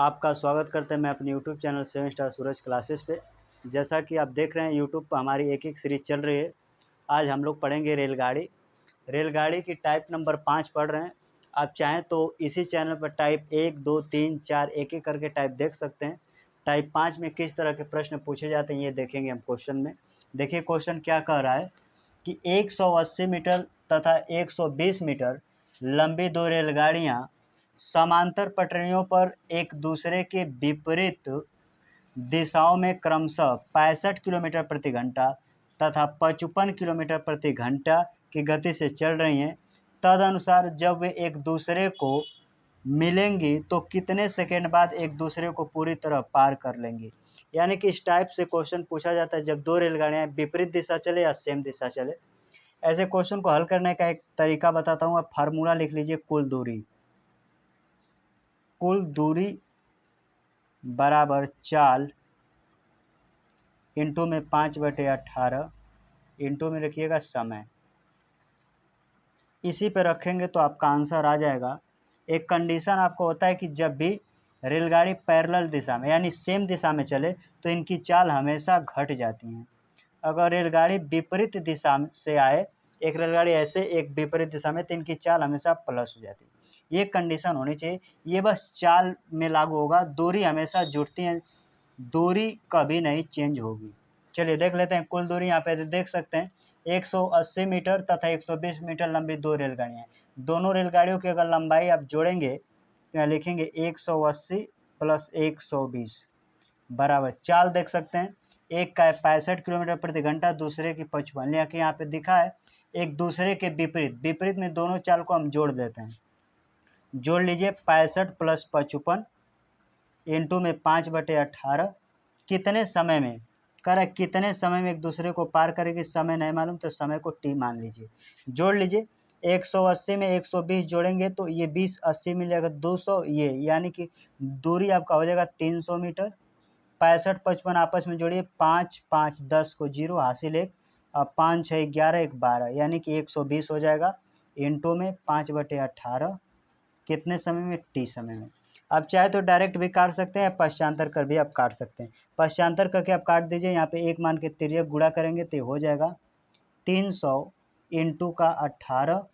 आपका स्वागत करते हैं मैं अपने यूट्यूब चैनल 7 स्टार सूरज क्लासेस पे। जैसा कि आप देख रहे हैं यूट्यूब पर हमारी एक सीरीज़ चल रही है। आज हम लोग पढ़ेंगे रेलगाड़ी। रेलगाड़ी की टाइप नंबर 5 पढ़ रहे हैं। आप चाहें तो इसी चैनल पर टाइप 1, 2, 3, 4 एक-एक करके टाइप देख सकते हैं। टाइप 5 में किस तरह के प्रश्न पूछे जाते हैं ये देखेंगे हम क्वेश्चन में। देखिए क्वेश्चन क्या कह रहा है कि 180 मीटर तथा 120 मीटर लंबी दो रेलगाड़ियाँ समांतर पटरियों पर एक दूसरे के विपरीत दिशाओं में क्रमशः 65 किलोमीटर प्रति घंटा तथा 55 किलोमीटर प्रति घंटा की गति से चल रही हैं। तदनुसार जब वे एक दूसरे को मिलेंगी तो कितने सेकंड बाद एक दूसरे को पूरी तरह पार कर लेंगी। यानी कि इस टाइप से क्वेश्चन पूछा जाता है जब दो रेलगाड़ियाँ विपरीत दिशा चले या सेम दिशा चले। ऐसे क्वेश्चन को हल करने का एक तरीका बताता हूँ। आप फार्मूला लिख लीजिए। कुल दूरी बराबर चाल इंटू में 5/18 इंटू में रखिएगा समय। इसी पे रखेंगे तो आपका आंसर आ जाएगा। एक कंडीशन आपको होता है कि जब भी रेलगाड़ी पैरेलल दिशा में यानी सेम दिशा में चले तो इनकी चाल हमेशा घट जाती हैं। अगर रेलगाड़ी विपरीत दिशा से आए, एक रेलगाड़ी ऐसे एक विपरीत दिशा में, तो इनकी चाल हमेशा प्लस हो जाती है। ये कंडीशन होनी चाहिए। ये बस चाल में लागू होगा, दूरी हमेशा जुड़ती है, दूरी कभी नहीं चेंज होगी। चलिए देख लेते हैं कुल दूरी। यहाँ पे देख सकते हैं 180 मीटर तथा 120 मीटर लंबी दो रेलगाड़ियाँ हैं। दोनों रेलगाड़ियों की अगर लंबाई आप जोड़ेंगे तो यहाँ लिखेंगे 180 प्लस 120 बराबर चाल देख सकते हैं। एक का है 65 किलोमीटर प्रति घंटा, दूसरे की 55। यहाँ पे दिखा है एक दूसरे के विपरीत। विपरीत में दोनों चाल को हम जोड़ देते हैं। जोड़ लीजिए 65 प्लस 55 इंटू में 5/18 कितने समय में कितने समय में एक दूसरे को पार करेगी। समय नहीं मालूम तो समय को टी मान लीजिए। जोड़ लीजिए 180 में 120 जोड़ेंगे तो ये 20 80 मिल जाएगा 200। ये यानी कि दूरी आपका हो जाएगा 300 मीटर। 65 55 आपस में जोड़िए 5 5 10 को 0 हासिल 1 और 5 6 11 1 12 यानी कि 120 हो जाएगा। इंटू में 5/18 कितने समय में, टी समय में। आप चाहे तो डायरेक्ट भी काट सकते हैं, पश्चांतर कर भी आप काट सकते हैं। पश्चांतर करके आप काट दीजिए। यहाँ पे एक मान के तिर्यक गुणा करेंगे तो हो जाएगा 300 इंटू का 18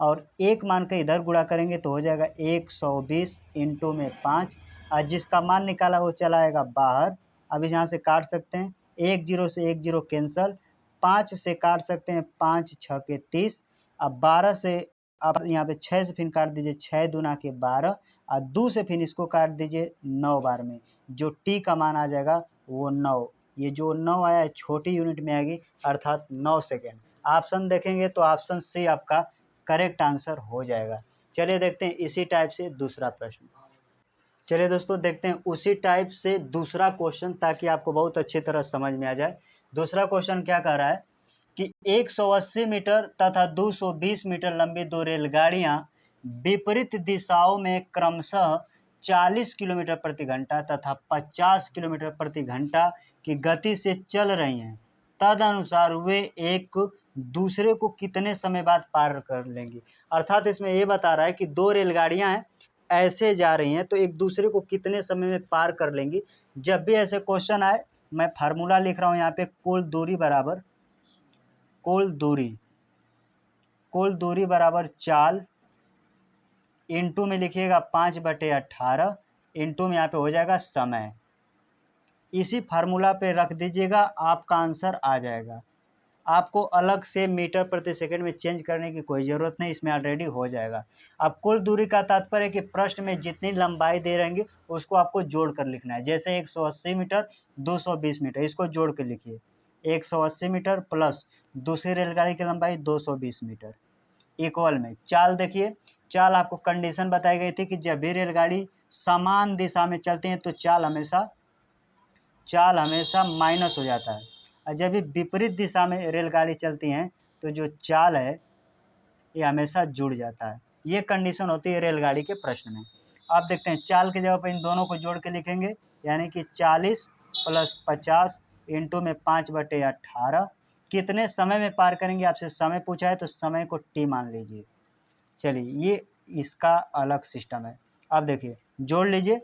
और एक मान के इधर गुणा करेंगे तो हो जाएगा 120 इंटू में 5 और जिसका मान निकाला वो चला आएगा बाहर। अब यहाँ से काट सकते हैं, 1 0 से 1 0 कैंसल, 5 से काट सकते हैं, 5 6 के 30। अब 12 से आप यहाँ पे 6 से फिर काट दीजिए, 6 दूना के 12 और 2 से फिर इसको काट दीजिए 9 बार में। जो टी का मान आ जाएगा वो 9। ये जो 9 आया है छोटी यूनिट में आएगी अर्थात 9 सेकेंड। ऑप्शन देखेंगे तो ऑप्शन सी आपका करेक्ट आंसर हो जाएगा। चलिए देखते हैं इसी टाइप से दूसरा प्रश्न। चलिए दोस्तों देखते हैं उसी टाइप से दूसरा क्वेश्चन ताकि आपको बहुत अच्छी तरह समझ में आ जाए। दूसरा क्वेश्चन क्या कह रहा है कि 180 मीटर तथा 220 मीटर लंबी दो रेलगाड़ियां विपरीत दिशाओं में क्रमशः 40 किलोमीटर प्रति घंटा तथा 50 किलोमीटर प्रति घंटा की गति से चल रही हैं। तदनुसार वे एक दूसरे को कितने समय बाद पार कर लेंगी। अर्थात इसमें ये बता रहा है कि दो रेलगाड़ियां हैं, ऐसे जा रही हैं तो एक दूसरे को कितने समय में पार कर लेंगी। जब भी ऐसे क्वेश्चन आए मैं फार्मूला लिख रहा हूँ यहाँ पे। कुल दूरी बराबर चाल इंटू में लिखिएगा 5/18 इंटू में यहाँ पे हो जाएगा समय। इसी फार्मूला पे रख दीजिएगा, आपका आंसर आ जाएगा। आपको अलग से मीटर प्रति सेकंड में चेंज करने की कोई ज़रूरत नहीं, इसमें ऑलरेडी हो जाएगा। अब कुल दूरी का तात्पर्य है कि प्रश्न में जितनी लंबाई दे रहेंगे उसको आपको जोड़ कर लिखना है। जैसे 180 मीटर 220 मीटर, इसको जोड़ के लिखिए। 180 मीटर प्लस दूसरी रेलगाड़ी की लंबाई 220 मीटर इक्वल में चाल। देखिए चाल आपको कंडीशन बताई गई थी कि जब भी रेलगाड़ी समान दिशा में चलती है तो चाल हमेशा माइनस हो जाता है और जब भी विपरीत दिशा में रेलगाड़ी चलती हैं तो जो चाल है ये हमेशा जुड़ जाता है। ये कंडीशन होती है रेलगाड़ी के प्रश्न में। आप देखते हैं चाल की जगह पर इन दोनों को जोड़ के लिखेंगे यानी कि 40 प्लस 50 इंटू में 5/18 कितने समय में पार करेंगे। आपसे समय पूछा है तो समय को टी मान लीजिए। चलिए ये इसका अलग सिस्टम है। अब देखिए जोड़ लीजिए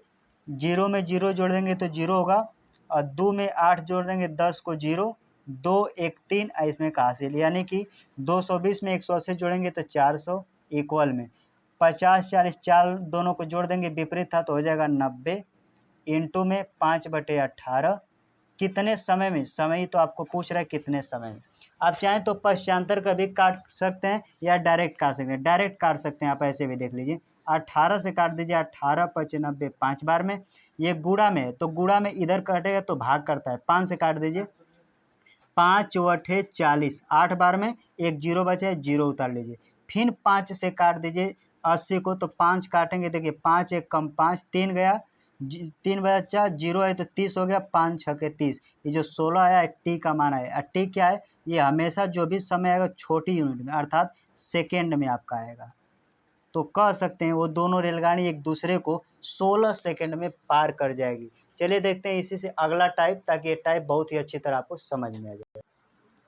जीरो में जीरो जोड़ देंगे तो जीरो होगा, और 2 में 8 जोड़ देंगे 10 को जीरो, 2 1 3 इसमें का हासिल, यानी कि 220 में 180 जोड़ेंगे तो 400 इक्वल में 50 40 4 दोनों को जोड़ देंगे विपरीत था तो हो जाएगा 90 इंटू में 5/18 कितने समय में, समय ही तो आपको पूछ रहा है कितने समय में। आप चाहें तो पश्चांतर का भी काट सकते हैं या डायरेक्ट काट सकते हैं, डायरेक्ट काट सकते हैं आप ऐसे भी देख लीजिए। 18 से काट दीजिए, 18 5 90 5 बार में, ये गुणा में है तो गुणा में इधर कटेगा तो भाग करता है, 5 से काट दीजिए, 5 चौठे 40 8 बार में, एक जीरो बचा है जीरो उतार लीजिए, फिर 5 से काट दीजिए 80 को, तो 5 काटेंगे देखिए 5 एक कम 5 3 गया, 3 बचा जीरो है तो 30 हो गया, 5 छके 30, ये जो 16 आया है टी का मान है, टी क्या है, ये हमेशा जो भी समय आएगा छोटी यूनिट में अर्थात सेकेंड में आपका आएगा। तो कह सकते हैं वो दोनों रेलगाड़ी एक दूसरे को 16 सेकंड में पार कर जाएगी। चलिए देखते हैं इसी से अगला टाइप, ताकि ये टाइप बहुत ही अच्छी तरह आपको समझ में आ जाए।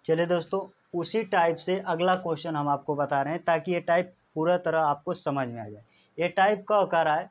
चलिए दोस्तों, उसी टाइप से अगला क्वेश्चन हम आपको बता रहे हैं ताकि ये टाइप पूरा तरह आपको समझ में आ जाए। ये टाइप का कह रहा है,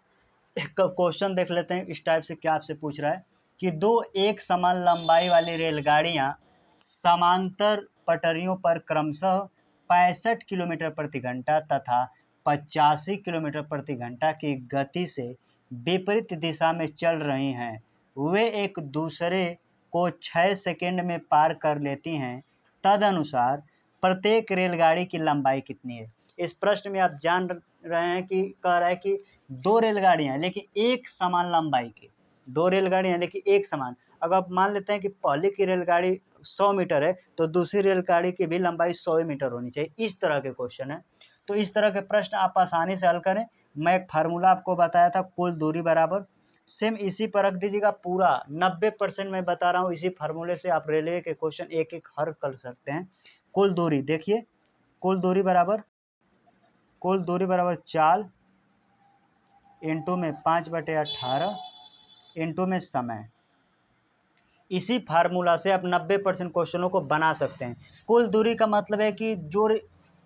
एक क्वेश्चन देख लेते हैं इस टाइप से क्या आपसे पूछ रहा है कि दो एक समान लंबाई वाली रेलगाड़ियां समांतर पटरियों पर क्रमशः 65 किलोमीटर प्रति घंटा तथा 85 किलोमीटर प्रति घंटा की गति से विपरीत दिशा में चल रही हैं। वे एक दूसरे को 6 सेकंड में पार कर लेती हैं। तदनुसार प्रत्येक रेलगाड़ी की लंबाई कितनी है। इस प्रश्न में आप जान रहे हैं कि कह रहा है कि दो रेलगाड़ियां लेकिन एक समान लंबाई की, दो रेलगाड़ियां लेकिन एक समान, अगर आप मान लेते हैं कि पहले की रेलगाड़ी 100 मीटर है तो दूसरी रेलगाड़ी की भी लंबाई 100 मीटर होनी चाहिए। इस तरह के क्वेश्चन है, तो इस तरह के प्रश्न आप आसानी से हल करें। मैं एक फार्मूला आपको बताया था, कुल दूरी बराबर, सेम इसी पर रख दीजिएगा पूरा 90% मैं बता रहा हूँ, इसी फार्मूले से आप रेलवे के क्वेश्चन एक एक हल कर सकते हैं। कुल दूरी देखिए, कुल दूरी बराबर 4 इंटू में 5/18 इंटू में समय। इसी फार्मूला से आप 90% क्वेश्चनों को बना सकते हैं। कुल दूरी का मतलब है कि जो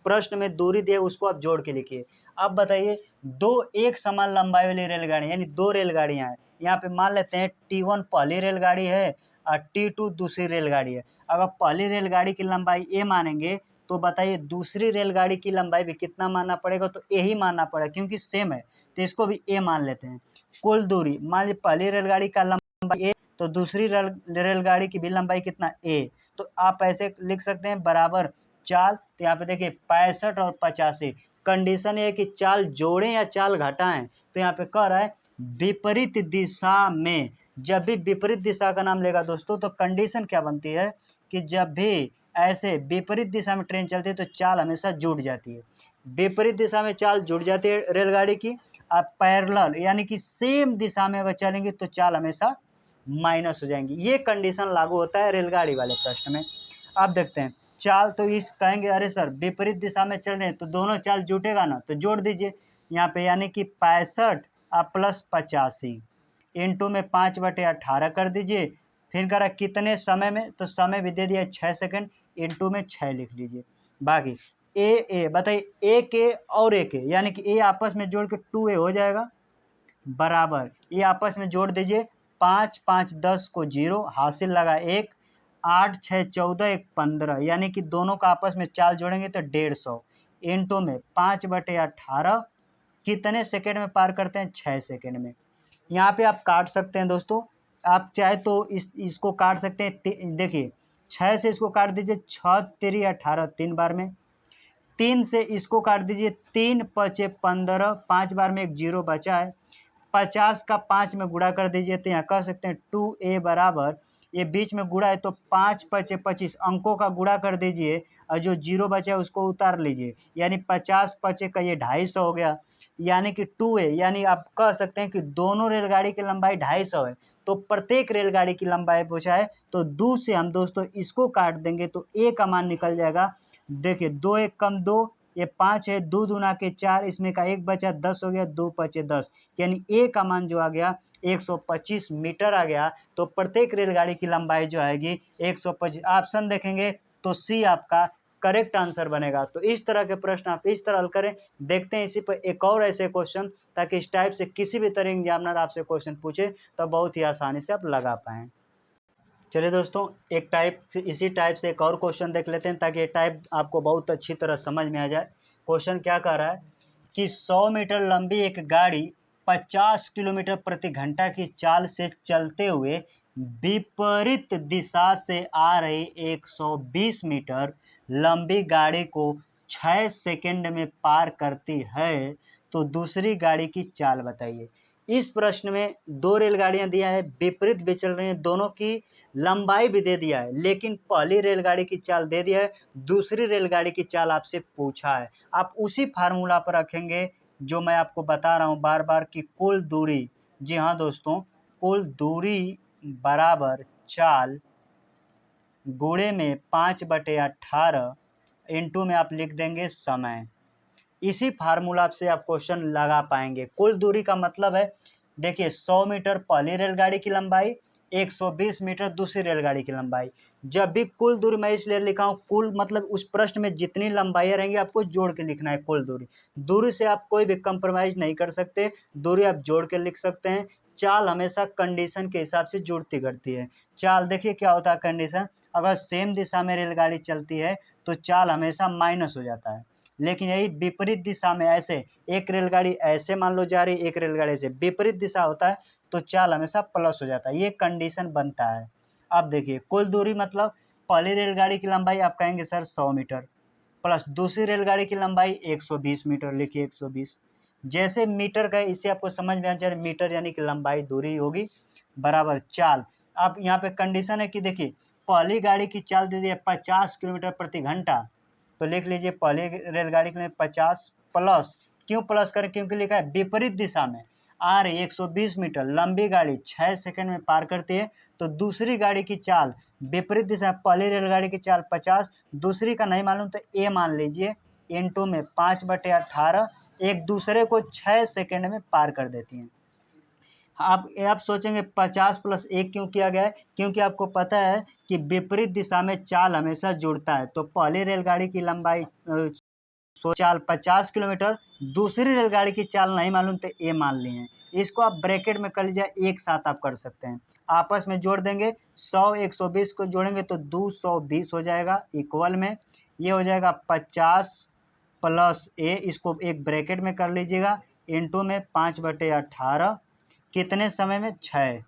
प्रश्न में दूरी दिए उसको आप जोड़ के लिखिए। अब बताइए, दो एक समान लंबाई वाली रेलगाड़ी यानी दो रेलगाड़ियां हैं, यहाँ पे मान लेते हैं T1 पहली रेलगाड़ी है और T2 दूसरी रेलगाड़ी है। अगर पहली रेलगाड़ी की लंबाई ए मानेंगे तो बताइए दूसरी रेलगाड़ी की लंबाई भी कितना मानना पड़ेगा, तो ए ही मानना पड़ेगा क्योंकि सेम है, तो इसको भी ए मान लेते हैं। कुल दूरी मान लीजिए पहली रेलगाड़ी का लंबाई ए तो दूसरी रेलगाड़ी की भी लंबाई कितना ए, तो आप ऐसे लिख सकते हैं बराबर चाल। तो यहाँ पे देखिए 65 और 85, कंडीशन ये है कि चाल जोड़ें या चाल घटाएं, तो यहाँ पे कह रहा है विपरीत दिशा में। जब भी विपरीत दिशा का नाम लेगा दोस्तों तो कंडीशन क्या बनती है कि जब भी ऐसे विपरीत दिशा में ट्रेन चलती है तो चाल हमेशा जुड़ जाती है। विपरीत दिशा में चाल जुड़ जाती है रेलगाड़ी की, आप पैरेलल यानी कि सेम दिशा में अगर चलेंगे तो चाल हमेशा माइनस हो जाएंगी। ये कंडीशन लागू होता है रेलगाड़ी वाले प्रश्न में। अब देखते हैं चाल, तो इस कहेंगे अरे सर विपरीत दिशा में चल रहे हैं तो दोनों चाल जुटेगा ना, तो जोड़ दीजिए यहाँ पे, यानी कि 65 प्लस 85 इंटू में 5/18 कर दीजिए। फिर करा कितने समय में, तो समय भी दे दिया 6 सेकंड, इंटू में 6 लिख लीजिए। बाकी ए बताइए, ए के और ए के यानी कि ए आपस में जोड़ के 2a हो जाएगा, बराबर ये आपस में जोड़ दीजिए, 5 5 10 को 0 हासिल लगा 1, 8 6 14 1 15, यानी कि दोनों का आपस में चाल जोड़ेंगे तो 150 इंटू में 5/18 कितने सेकंड में पार करते हैं, 6 सेकंड में। यहाँ पे आप काट सकते हैं दोस्तों, आप चाहे तो इसको काट सकते हैं। देखिए 6 से इसको काट दीजिए, 6 3 18 3 बार में, 3 से इसको काट दीजिए, 3 5 15 5 बार में, एक जीरो बचा है, 50 का 5 में गुणा कर दीजिए, तो यहाँ कह सकते हैं 2a बराबर, ये बीच में गुणा है तो 5 5 25 अंकों का गुणा कर दीजिए और जो जीरो बचा है उसको उतार लीजिए, यानी 50 5 का ये 250 हो गया, यानी कि 2a, यानी आप कह सकते हैं कि दोनों रेलगाड़ी की लंबाई 250 है। तो प्रत्येक रेलगाड़ी की लंबाई पूछा है तो 2 से हम दोस्तों इसको काट देंगे तो a का मान निकल जाएगा। देखिए 2 1 कम 2, ये 5 है, 2 दूना के 4, इसमें का 1 बचा 10 हो गया, 2 5 10, यानी ए का मान जो आ गया 125 मीटर आ गया। तो प्रत्येक रेलगाड़ी की लंबाई जो आएगी 125। ऑप्शन देखेंगे तो सी आपका करेक्ट आंसर बनेगा। तो इस तरह के प्रश्न आप इस तरह हल करें। देखते हैं इसी पर एक और ऐसे क्वेश्चन, ताकि इस टाइप से किसी भी तरह एग्जामिनर आपसे क्वेश्चन पूछे तो बहुत ही आसानी से आप लगा पाएँ। चलिए दोस्तों, इसी टाइप से एक और क्वेश्चन देख लेते हैं, ताकि ये टाइप आपको बहुत अच्छी तरह समझ में आ जाए। क्वेश्चन क्या कह रहा है कि 100 मीटर लंबी एक गाड़ी 50 किलोमीटर प्रति घंटा की चाल से चलते हुए विपरीत दिशा से आ रही 120 मीटर लंबी गाड़ी को 6 सेकंड में पार करती है, तो दूसरी गाड़ी की चाल बताइए। इस प्रश्न में दो रेलगाड़ियां दिया है, विपरीत भी चल रही हैं, दोनों की लंबाई भी दे दिया है, लेकिन पहली रेलगाड़ी की चाल दे दिया है, दूसरी रेलगाड़ी की चाल आपसे पूछा है। आप उसी फार्मूला पर रखेंगे जो मैं आपको बता रहा हूँ बार बार कि कुल दूरी, जी हाँ दोस्तों, कुल दूरी बराबर चाल गुणे में 5/18 इंटू में आप लिख देंगे समय। इसी फार्मूला से आप क्वेश्चन लगा पाएंगे। कुल दूरी का मतलब है, देखिए 100 मीटर पहली रेलगाड़ी की लंबाई, 120 मीटर दूसरी रेलगाड़ी की लंबाई। जब भी कुल दूरी मैं इसलिए लिखा हूँ, कुल मतलब उस प्रश्न में जितनी लंबाइयाँ रहेंगी आपको जोड़ के लिखना है कुल दूरी। दूरी से आप कोई भी कंप्रोमाइज नहीं कर सकते, दूरी आप जोड़ के लिख सकते हैं। चाल हमेशा कंडीशन के हिसाब से जुड़ती घटती है। चाल देखिए क्या होता है कंडीशन, अगर सेम दिशा में रेलगाड़ी चलती है तो चाल हमेशा माइनस हो जाता है, लेकिन यही विपरीत दिशा में, ऐसे एक रेलगाड़ी ऐसे मान लो जा रही, एक रेलगाड़ी से विपरीत दिशा होता है तो चाल हमेशा प्लस हो जाता है, ये कंडीशन बनता है। अब देखिए कुल दूरी मतलब पहली रेलगाड़ी की लंबाई आप कहेंगे सर 100 मीटर, प्लस दूसरी रेलगाड़ी की लंबाई 120 मीटर, लिखिए 120। जैसे मीटर का इससे आपको समझ में आ जाए, मीटर यानी कि लंबाई दूरी होगी बराबर चाल। अब यहाँ पे कंडीशन है कि देखिए पहली गाड़ी की चाल दे दी है 50 किलोमीटर प्रति घंटा, तो लिख लीजिए पहली रेलगाड़ी के लिए 50 प्लस, क्यों प्लस करें, क्योंकि लिखा है विपरीत दिशा में आ रही 120 मीटर लंबी गाड़ी 6 सेकंड में पार करती है, तो दूसरी गाड़ी की चाल विपरीत दिशा, पहली रेलगाड़ी की चाल 50, दूसरी का नहीं मालूम तो ए मान लीजिए, इंटू में 5/18, एक दूसरे को 6 सेकंड में पार कर देती हैं। आप सोचेंगे 50 प्लस 1 क्यों किया गया है, क्योंकि आपको पता है कि विपरीत दिशा में चाल हमेशा जुड़ता है। तो पहली रेलगाड़ी की लंबाई चाल 50 किलोमीटर, दूसरी रेलगाड़ी की चाल नहीं मालूम तो ए मान लिए हैं। इसको आप ब्रैकेट में कर लीजिए, एक साथ आप कर सकते हैं, आपस में जोड़ देंगे। 100 120 को जोड़ेंगे तो 220 हो जाएगा, इक्वल में ये हो जाएगा 50 प्लस ए, इसको एक ब्रैकेट में कर लीजिएगा, इंटू में 5/18, कितने समय में 6।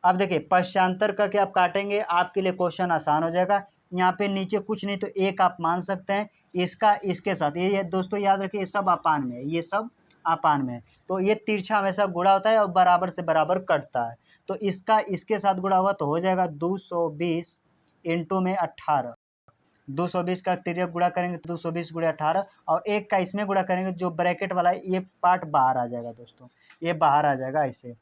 अब देखिए पश्चांतर करके आप काटेंगे, आपके लिए क्वेश्चन आसान हो जाएगा। यहाँ पे नीचे कुछ नहीं तो एक आप मान सकते हैं, इसका इसके साथ ये दोस्तों याद रखिए, ये सब अपान में है, ये सब अपान में है, तो ये तिरछा हमेशा गुणा होता है और बराबर से बराबर कटता है, तो इसका इसके साथ गुणा हुआ तो हो जाएगा 220 इंटू में 18। 220 का तिर्यक गुणा करेंगे तो 220 गुणे 18, और एक का इसमें गुणा करेंगे, जो ब्रैकेट वाला है ये पार्ट बाहर आ जाएगा दोस्तों, ये बाहर आ जाएगा, इससे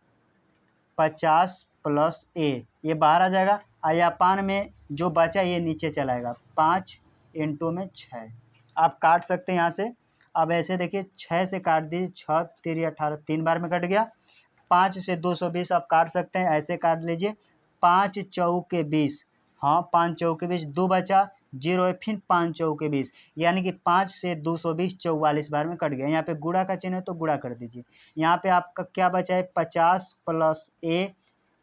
50 प्लस ए ये बाहर आ जाएगा, अयापान में जो बचा ये नीचे चलाएगा, 5 इंटू में 6। आप काट सकते हैं यहाँ से। अब ऐसे देखिए 6 से काट दीजिए, 6 3 18, 3 बार में कट गया। 5 से 220 आप काट सकते हैं, ऐसे काट लीजिए, 5 चौके 20, हाँ 5 चौके 20, 2 बचा, 0 है, फिर 5 चौके 20, यानी कि 5 से 220 44 बार में कट गया। यहाँ पे गुणा का चिन्ह है तो गुणा कर दीजिए। यहाँ पे आपका क्या बचा है, 50 प्लस ए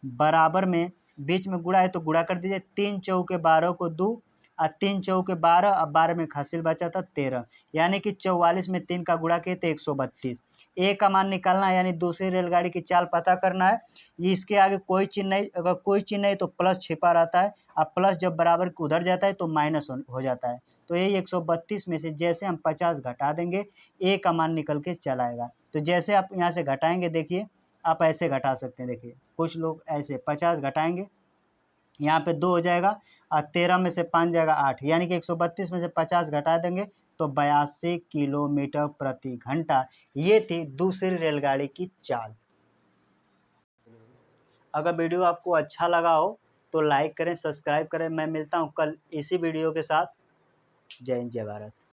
बराबर में बीच में गुणा है तो गुणा कर दीजिए, 3 चौके 12 को 2 और 3 चौके 12, अब 12 में हासिल बचा था 13, यानी कि 44 में 3 का गुणा किए तो 132। ए का मान निकालना है, यानी दूसरी रेलगाड़ी की चाल पता करना है। इसके आगे कोई चिन्ह नहीं, अगर कोई चिन्ह नहीं तो प्लस छिपा रहता है, अब प्लस जब बराबर उधर जाता है तो माइनस हो जाता है, तो यही 132 में से जैसे हम 50 घटा देंगे ए का मान निकल के चला आएगा। तो जैसे आप यहाँ से घटाएंगे, देखिए आप ऐसे घटा सकते हैं, देखिए कुछ लोग ऐसे 50 घटाएंगे, यहाँ पे 2 हो जाएगा और 13 में से 5 जाएगा 8, यानी कि 132 में से 50 घटा देंगे तो 82 किलोमीटर प्रति घंटा। ये थी दूसरी रेलगाड़ी की चाल। अगर वीडियो आपको अच्छा लगा हो तो लाइक करें, सब्सक्राइब करें। मैं मिलता हूँ कल इसी वीडियो के साथ। जय हिंद, जय भारत।